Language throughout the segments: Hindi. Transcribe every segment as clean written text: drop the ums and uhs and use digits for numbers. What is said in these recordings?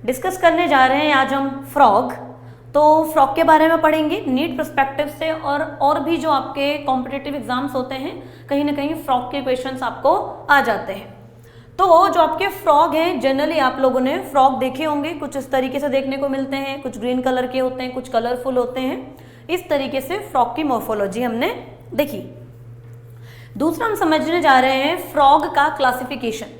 डिस्कस करने जा रहे हैं आज हम फ्रॉग। तो फ्रॉग के बारे में पढ़ेंगे नीट पर्सपेक्टिव से, और भी जो आपके कॉम्पिटिटिव एग्जाम्स होते हैं कहीं ना कहीं फ्रॉग के क्वेश्चंस आपको आ जाते हैं। तो जो आपके फ्रॉग हैं, जनरली आप लोगों ने फ्रॉग देखे होंगे, कुछ इस तरीके से देखने को मिलते हैं, कुछ ग्रीन कलर के होते हैं, कुछ कलरफुल होते हैं। इस तरीके से फ्रॉग की मॉर्फोलॉजी हमने देखी। दूसरा हम समझने जा रहे हैं फ्रॉग का क्लासिफिकेशन।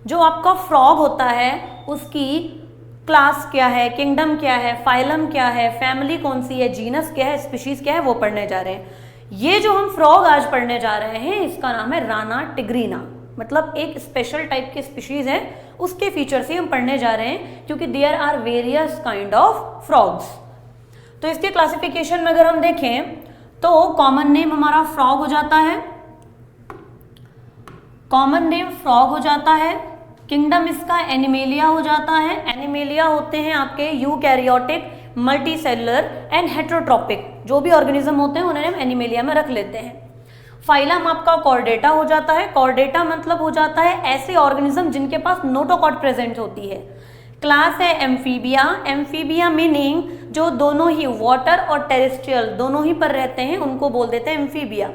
जो आपका फ्रॉग होता है उसकी क्लास क्या है, किंगडम क्या है, फाइलम क्या है, फैमिली कौन सी है, जीनस क्या है, स्पीशीज क्या है, वो पढ़ने जा रहे हैं। ये जो हम फ्रॉग आज पढ़ने जा रहे हैं इसका नाम है राना टिग्रीना, मतलब एक स्पेशल टाइप की स्पीशीज है, उसके फीचर्स ही हम पढ़ने जा रहे हैं, क्योंकि there are various kind of frogs. तो इसके क्लासिफिकेशन में अगर हम देखें तो कॉमन नेम हमारा फ्रॉग हो जाता है, कॉमन नेम फ्रॉग हो जाता है। किंगडम इसका एनिमेलिया हो जाता है। एनिमेलिया होते हैं आपके यूकैरियोटिक, मल्टीसेलुलर एंड हेटेरोट्रॉपिक, जो भी ऑर्गेनिज्म होते हैं उन्हें हम एनिमेलिया में रख लेते हैं। फाइलम आपका कॉर्डेटा हो जाता है। कॉर्डेटा मतलब हो जाता है ऐसे ऑर्गेनिज्म जिनके पास नोटोकॉट प्रेजेंट होती है। क्लास है एम्फीबिया। एम्फीबिया मीनिंग जो दोनों ही वाटर और टेरेस्ट्रियल दोनों ही पर रहते हैं उनको बोल देते हैं एम्फीबिया।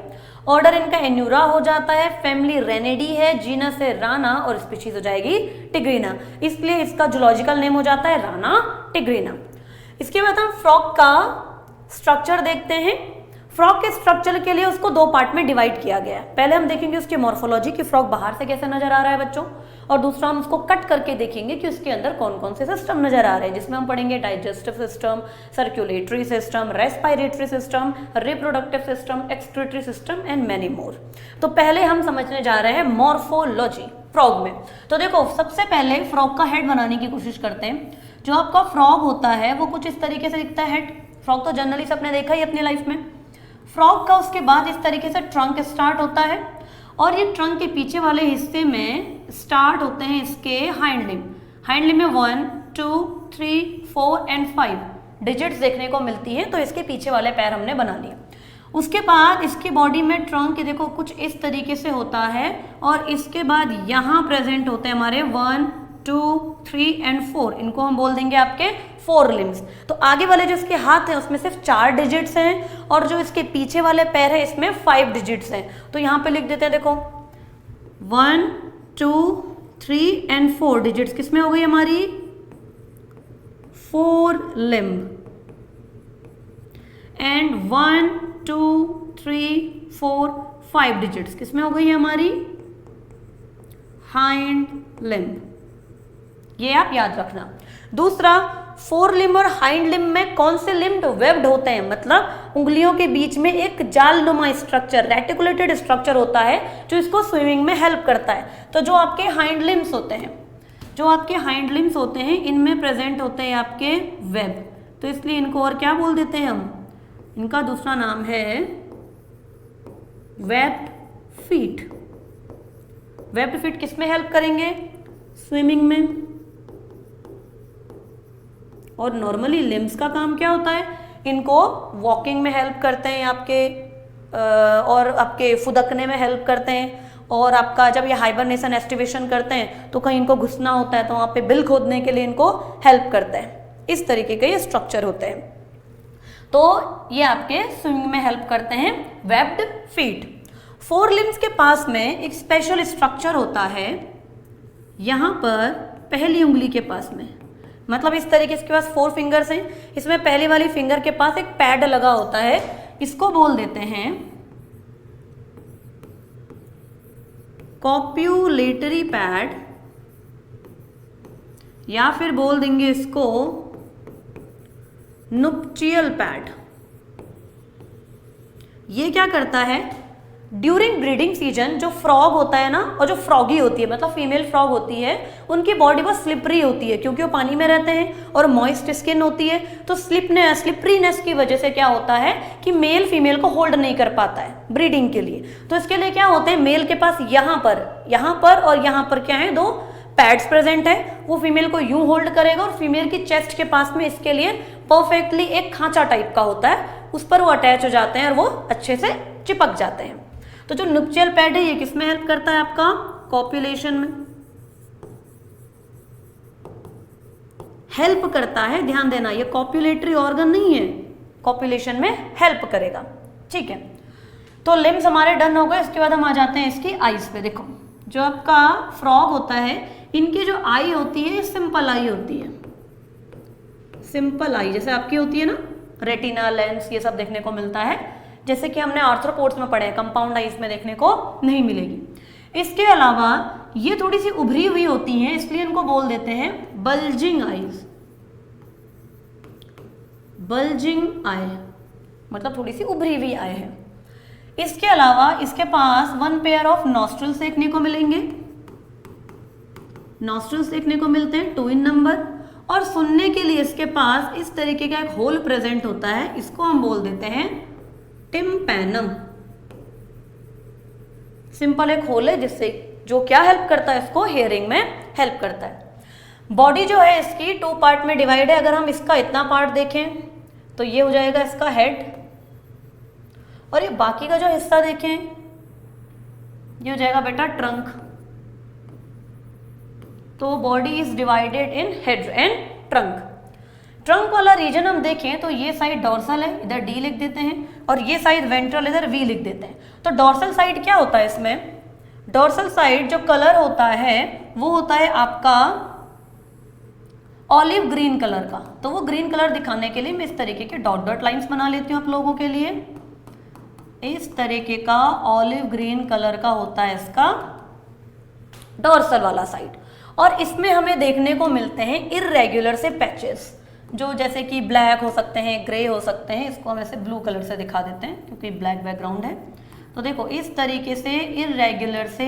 ऑर्डर इनका एन्यूरा हो जाता है। फैमिली रेनेडी है, जीनस है राना और स्पीशीज हो जाएगी टिग्रीना, इसलिए इसका जूलॉजिकल नेम हो जाता है राना टिग्रीना। इसके बाद हम फ्रॉग का स्ट्रक्चर देखते हैं। फ्रॉग के स्ट्रक्चर के लिए उसको दो पार्ट में डिवाइड किया गया है। पहले हम देखेंगे उसकी मॉर्फोलॉजी कि फ्रॉग बाहर से कैसे नजर आ रहा है बच्चों, और दूसरा हम उसको कट करके देखेंगे कि उसके अंदर कौन कौन से सिस्टम नजर आ रहे हैं, जिसमें हम पढ़ेंगे digestive system, circulatory system, respiratory system, reproductive system, excretory system and many more. तो पहले हम समझने जा रहे हैं मॉर्फोलॉजी फ्रॉग में। तो देखो सबसे पहले फ्रॉग का हेड बनाने की कोशिश करते हैं। जो आपका फ्रॉग होता है वो कुछ इस तरीके से दिखता है हेड। फ्रॉग तो जनरली सबने देखा ही अपनी लाइफ में। फ्रॉग का उसके बाद इस तरीके से ट्रंक स्टार्ट होता है, और ये ट्रंक के पीछे वाले हिस्से में स्टार्ट होते हैं इसके हाइंड लिम्ब। हाइंड लिम्ब में 1, 2, 3, 4 एंड 5 डिजिट्स देखने को मिलती है, तो इसके पीछे वाले पैर हमने बना लिए। उसके बाद इसकी बॉडी में ट्रंक देखो कुछ इस तरीके से होता है, और इसके बाद यहाँ प्रेजेंट होते हैं हमारे 1, 2, 3 एंड 4, इनको हम बोल देंगे आपके 4 लिम्स। तो आगे वाले जो इसके हाथ हैं उसमें सिर्फ 4 डिजिट्स हैं, और जो इसके पीछे वाले पैर है इसमें 5 डिजिट्स हैं। तो यहाँ पे लिख देते हैं, देखो 1, 2, 3 एंड 4 डिजिट्स किसमें हो गई हमारी 4 लिम्ब, एंड 1, 2, 3, 4, 5 डिजिट्स किसमें हो गई हमारी हाइंड लिम्ब। ये आप याद रखना। दूसरा, 4 लिम्ब और हाइंड लिम्ब में कौन से लिम्ब वेब्ड होते हैं, मतलब उंगलियों के बीच में एक जालनुमा स्ट्रक्चर, रेटिकुलेटेड स्ट्रक्चर होता है जो इसको स्विमिंग में हेल्प करता है। तो जो आपके हाइंड लिम्ब्स होते हैं, जो आपके हाइंड लिम्ब्स होते हैं इनमें प्रेजेंट होते हैं आपके वेब, तो इसलिए इनको और क्या बोल देते हैं हम, इनका दूसरा नाम है वेब्ड फीट। वेब्ड फीट किस में हेल्प करेंगे, स्विमिंग में। और नॉर्मली लिम्स का काम क्या होता है, इनको वॉकिंग में हेल्प करते हैं आपके, और आपके फुदकने में हेल्प करते हैं, और आपका जब ये हाइबरनेशन एस्टिवेशन करते हैं तो कहीं इनको घुसना होता है तो वहाँ पे बिल खोदने के लिए इनको हेल्प करते हैं। इस तरीके के ये स्ट्रक्चर होते हैं। तो ये आपके स्विमिंग में हेल्प करते हैं, वेब्ड फीट। 4 लिम्स के पास में एक स्पेशल स्ट्रक्चर होता है, यहाँ पर पहली उंगली के पास में, मतलब इस तरीके से इसके पास 4 फिंगर्स हैं, इसमें पहली वाली फिंगर के पास एक पैड लगा होता है, इसको बोल देते हैं कॉप्यूलेटरी पैड, या फिर बोल देंगे इसको नुप्चियल पैड। ये क्या करता है, ड्यूरिंग ब्रीडिंग सीजन जो फ्रॉग होता है ना, और जो फ्रॉगी होती है मतलब फीमेल फ्रॉग होती है, उनकी बॉडी बहुत स्लिपरी होती है क्योंकि वो पानी में रहते हैं और मॉइस्ट स्किन होती है। तो स्लिपरीनेस की वजह से क्या होता है कि मेल फीमेल को होल्ड नहीं कर पाता है ब्रीडिंग के लिए। तो इसके लिए क्या होते हैं, मेल के पास यहाँ पर और यहाँ पर क्या है, 2 पैड्स प्रेजेंट है, वो फीमेल को यूं होल्ड करेगा, और फीमेल की चेस्ट के पास में इसके लिए परफेक्टली एक खांचा टाइप का होता है, उस पर वो अटैच हो जाते हैं और वो अच्छे से चिपक जाते हैं। तो जो नुप्चियल पैड है ये किसमें हेल्प करता है, आपका कॉपुलेशन में हेल्प करता है, ध्यान देना ये कॉपुलेटरी ऑर्गन नहीं है, कॉपुलेशन में हेल्प करेगा, ठीक है। तो लिम्स हमारे डन हो गए। इसके बाद हम आ जाते हैं इसकी आईज पे। देखो जो आपका फ्रॉग होता है, इनकी जो आई होती है सिंपल आई होती है, सिंपल आई जैसे आपकी होती है ना, रेटिना, लेंस, ये सब देखने को मिलता है, जैसे कि हमने आर्थ्रोपोड्स में पढ़े हैं, कंपाउंड आईज में देखने को नहीं मिलेगी। इसके अलावा ये थोड़ी सी उभरी हुई होती हैं, इसलिए इनको बोल देते हैं बल्जिंग आईज, बल्जिंग आई मतलब थोड़ी सी उभरी हुई आई है। इसके अलावा इसके पास 1 पेयर ऑफ नॉस्ट्रल्स देखने को मिलेंगे, नॉस्ट्रल्स देखने को मिलते हैं 2 इन नंबर, और सुनने के लिए इसके पास इस तरीके का एक होल प्रेजेंट होता है, इसको हम बोल देते हैं टिम्पैनम। सिंपल एक होल है जिससे जो क्या हेल्प करता है, इसको हियरिंग में हेल्प करता है। बॉडी जो है इसकी 2 पार्ट में डिवाइड है। अगर हम इसका इतना पार्ट देखें तो ये हो जाएगा इसका हेड, और ये बाकी का जो हिस्सा देखें ये हो जाएगा बेटा ट्रंक। तो body is divided in head and trunk. Trunk वाला रीजन हम देखें तो ये साइड डॉर्सल है, इधर डी लिख देते हैं, और ये साइड वेंट्रल, इधर वी लिख देते हैं। तो डॉर्सल साइड क्या होता है इसमें, डॉर्सल साइड जो कलर होता है वो होता है आपका ऑलिव ग्रीन कलर का। तो वो ग्रीन कलर दिखाने के लिए मैं इस तरीके के डॉट डॉट लाइंस बना लेती हूँ आप लोगों के लिए। इस तरीके का ऑलिव ग्रीन कलर का होता है इसका डॉर्सल वाला साइड, और इसमें हमें देखने को मिलते हैं इर्रेगुलर से पैचेस, जो जैसे कि ब्लैक हो सकते हैं, ग्रे हो सकते हैं। इसको हम ऐसे ब्लू कलर से दिखा देते हैं क्योंकि ब्लैक बैकग्राउंड है। तो देखो इस तरीके से इर्रेगुलर से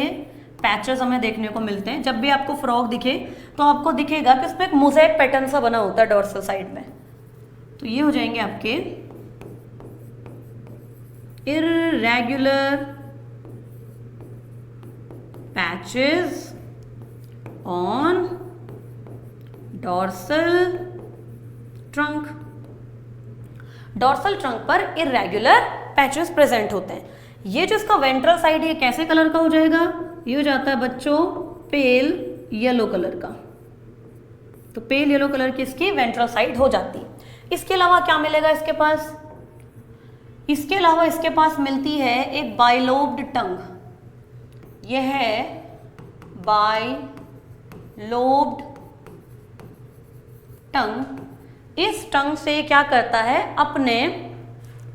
पैचेस हमें देखने को मिलते हैं। जब भी आपको फ्रॉग दिखे तो आपको दिखेगा कि उसमें एक मोज़ेक पैटर्न सा बना होता है डॉर्सल साइड में। तो ये हो जाएंगे आपके irregular patches on dorsal trunk. Dorsal trunk पर इर्रेगुलर पैचेस प्रेजेंट होते हैं। ये जो इसका वेंट्रल साइड है कैसे कलर का हो जाएगा, ये हो जाता है बच्चों पेल येलो कलर का। तो पेल येलो कलर की इसकी वेंट्रल साइड हो जाती है। इसके अलावा क्या मिलेगा इसके पास, इसके अलावा इसके पास मिलती है एक बाइलोब्ड टंग। यह है बाइलोब्ड टंग। इस टंग से क्या करता है, अपने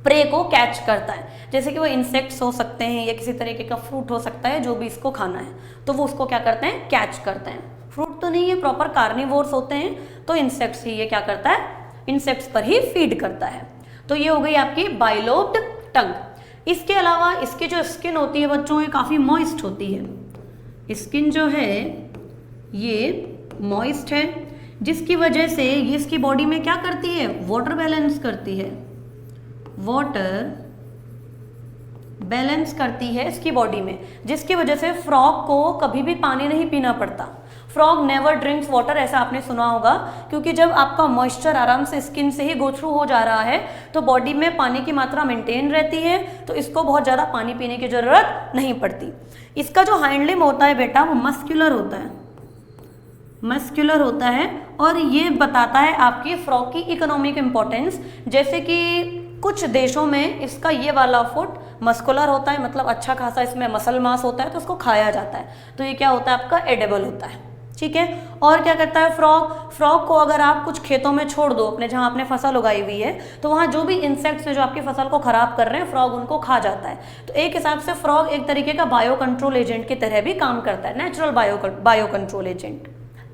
प्रे को कैच करता है। जैसे कि वो इंसेक्ट्स हो सकते हैं या किसी तरीके का फ्रूट हो सकता है, जो भी इसको खाना है तो वो उसको क्या करते हैं, कैच करते हैं। फ्रूट तो नहीं है, प्रॉपर कार्निवोर्स होते हैं, तो इंसेक्ट्स ही ये क्या करता है, इंसेक्ट्स पर ही फीड करता है। तो ये हो गई आपकी बाइलोब्ड टंग। इसके अलावा इसकी जो स्किन होती है बच्चों, ये काफ़ी मॉइस्ट होती है। स्किन जो है ये मॉइस्ट है, जिसकी वजह से ये इसकी बॉडी में क्या करती है, वाटर बैलेंस करती है, वाटर बैलेंस करती है इसकी बॉडी में, जिसकी वजह से फ्रॉग को कभी भी पानी नहीं पीना पड़ता। फ्रॉग नेवर ड्रिंक्स वाटर, ऐसा आपने सुना होगा, क्योंकि जब आपका मॉइस्चर आराम से स्किन से ही गो थ्रू हो जा रहा है तो बॉडी में पानी की मात्रा मेंटेन रहती है, तो इसको बहुत ज़्यादा पानी पीने की ज़रूरत नहीं पड़ती। इसका जो हाइंड लिम्ब होता है बेटा वो मस्क्यूलर होता है, मस्क्यूलर होता है, और ये बताता है आपकी फ्रॉग की इकोनॉमिक इम्पोर्टेंस। जैसे कि कुछ देशों में इसका ये वाला फुट मस्कुलर होता है, मतलब अच्छा खासा इसमें मसल मास होता है, तो उसको खाया जाता है, तो ये क्या होता है आपका एडेबल होता है, ठीक है। और क्या करता है फ्रॉग, फ्रॉग को अगर आप कुछ खेतों में छोड़ दो अपने, जहाँ आपने फसल उगाई हुई है, तो वहाँ जो भी इंसेक्ट्स हैं जो आपकी फसल को खराब कर रहे हैं, फ्रॉग उनको खा जाता है। तो एक हिसाब से फ्रॉग एक तरीके का बायो कंट्रोल एजेंट की तरह भी काम करता है, natural bio control agent.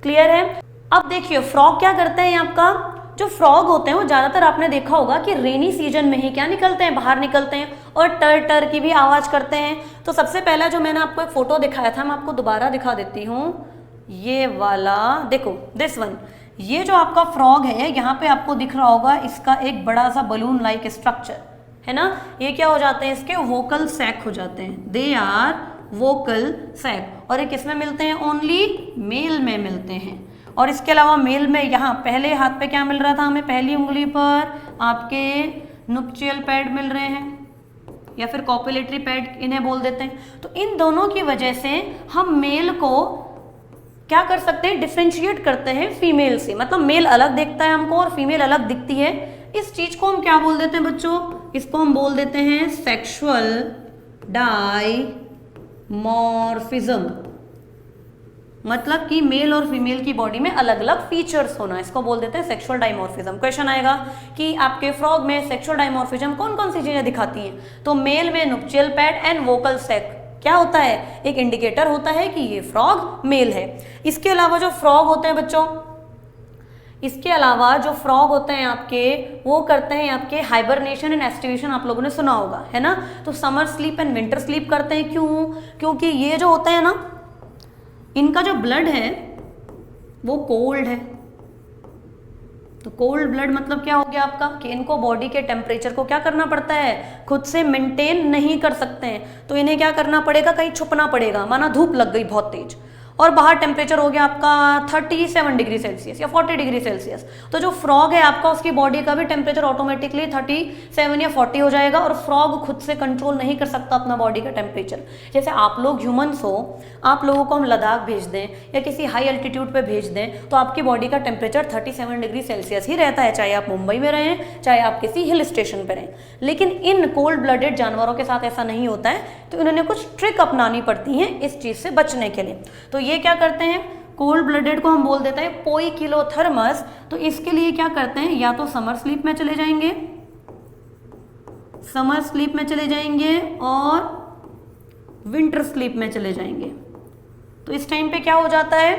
Clear है। अब देखिए फ्रॉग क्या करते हैं, आपका जो फ्रॉग होते हैं वो ज़्यादातर आपने देखा होगा कि रेनी सीजन में ही क्या निकलते हैं, बाहर निकलते हैं, और टर टर की भी आवाज़ करते हैं। तो सबसे पहला जो मैंने आपको एक फ़ोटो दिखाया था, मैं आपको दोबारा दिखा देती हूँ, ये वाला देखो, दिस वन। ये जो आपका फ्रॉग है, यहाँ पे आपको दिख रहा होगा इसका एक बड़ा सा बलून लाइक स्ट्रक्चर है ना। ये क्या हो जाते हैं, इसके वोकल सैक हो जाते हैं, दे आर वोकल सैक, और ये किस में मिलते हैं, ओनली मेल में मिलते हैं। और इसके अलावा मेल में यहाँ पहले हाथ पे क्या मिल रहा था हमें, पहली उंगली पर आपके नुप्चियल पैड मिल रहे हैं, या फिर कॉपुलेटरी पैड इन्हें बोल देते हैं। तो इन दोनों की वजह से हम मेल को क्या कर सकते हैं, डिफ्रेंशिएट करते हैं फीमेल से, मतलब मेल अलग देखता है हमको और फीमेल अलग दिखती है। इस चीज को हम क्या बोल देते हैं बच्चों, इसको हम बोल देते हैं सेक्सुअल डायमॉर्फिज्म, मतलब कि मेल और फीमेल की बॉडी में अलग अलग फीचर्स होना, इसको बोल देते हैं सेक्सुअल डायमॉर्फिज्म। क्वेश्चन आएगा कि आपके फ्रॉग में सेक्सुअल डायमॉर्फिज्म कौन कौन सी चीजें दिखाती हैं, तो मेल में नुप्चियल पैड एंड वोकल सैक क्या होता है, एक इंडिकेटर होता है कि ये फ्रॉग मेल है। इसके अलावा जो फ्रॉग होते हैं बच्चों, इसके अलावा जो फ्रॉग होते हैं आपके, वो करते हैं आपके हाइबरनेशन एंड एस्टिवेशन, आप लोगों ने सुना होगा है ना। तो summer sleep and winter sleep करते हैं, क्यों, क्योंकि ये जो होता है ना, इनका जो ब्लड है वो कोल्ड है। तो कोल्ड ब्लड मतलब क्या हो गया आपका, कि इनको बॉडी के टेम्परेचर को क्या करना पड़ता है, खुद से मेंटेन नहीं कर सकते हैं, तो इन्हें क्या करना पड़ेगा, कहीं छुपना पड़ेगा, माना धूप लग गई बहुत तेज और बाहर टेम्परेचर हो गया आपका 37 डिग्री सेल्सियस या 40 डिग्री सेल्सियस, तो जो फ्रॉग है आपका उसकी बॉडी का भी टेम्परेचर ऑटोमेटिकली 37 या 40 हो जाएगा और फ्रॉग खुद से कंट्रोल नहीं कर सकता अपना बॉडी का टेम्परेचर। जैसे आप लोग ह्यूमंस हो, आप लोगों को हम लद्दाख भेज दें या किसी हाई एल्टीट्यूड पे भेज दें तो आपकी बॉडी का टेम्परेचर 37 डिग्री सेल्सियस ही रहता है, चाहे आप मुंबई में रहें चाहे आप किसी हिल स्टेशन पर रहें। लेकिन इन कोल्ड ब्लडेड जानवरों के साथ ऐसा नहीं होता है, तो इन्होंने कुछ ट्रिक अपनानी पड़ती हैं इस चीज़ से बचने के लिए। तो ये क्या करते हैं, कोल्ड ब्लडेड को हम बोल देते हैं पोइकिलोथर्मस। तो इसके लिए क्या करते हैं, या तो समर स्लीप में चले जाएंगे, समर स्लीप में चले जाएंगे और विंटर स्लीप में चले जाएंगे। तो इस टाइम पे क्या हो जाता है,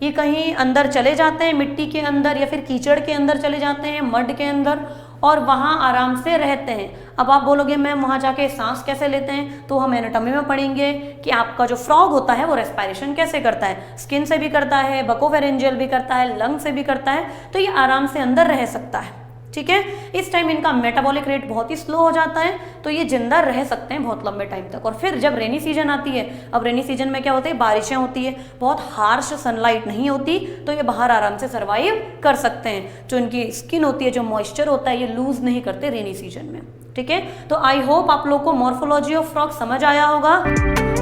ये कहीं अंदर चले जाते हैं, मिट्टी के अंदर या फिर कीचड़ के अंदर चले जाते हैं, मड के अंदर, और वहाँ आराम से रहते हैं। अब आप बोलोगे मैम वहाँ जाके सांस कैसे लेते हैं, तो हम एनाटॉमी में पढ़ेंगे कि आपका जो फ्रॉग होता है वो रेस्पिरेशन कैसे करता है, स्किन से भी करता है, बकोफेरेंजियल भी करता है, लंग से भी करता है, तो ये आराम से अंदर रह सकता है। ठीक है, इस टाइम इनका मेटाबॉलिक रेट बहुत ही स्लो हो जाता है, तो ये जिंदा रह सकते हैं बहुत लंबे टाइम तक। और फिर जब रेनी सीजन आती है, अब रेनी सीजन में क्या होता है, बारिशें होती है, बहुत हार्श सनलाइट नहीं होती, तो ये बाहर आराम से सर्वाइव कर सकते हैं। जो इनकी स्किन होती है, जो मॉइस्चर होता है, ये लूज नहीं करते रेनी सीजन में। ठीक है, तो आई होप आप लोग को मॉर्फोलॉजी ऑफ फ्रॉग समझ आया होगा।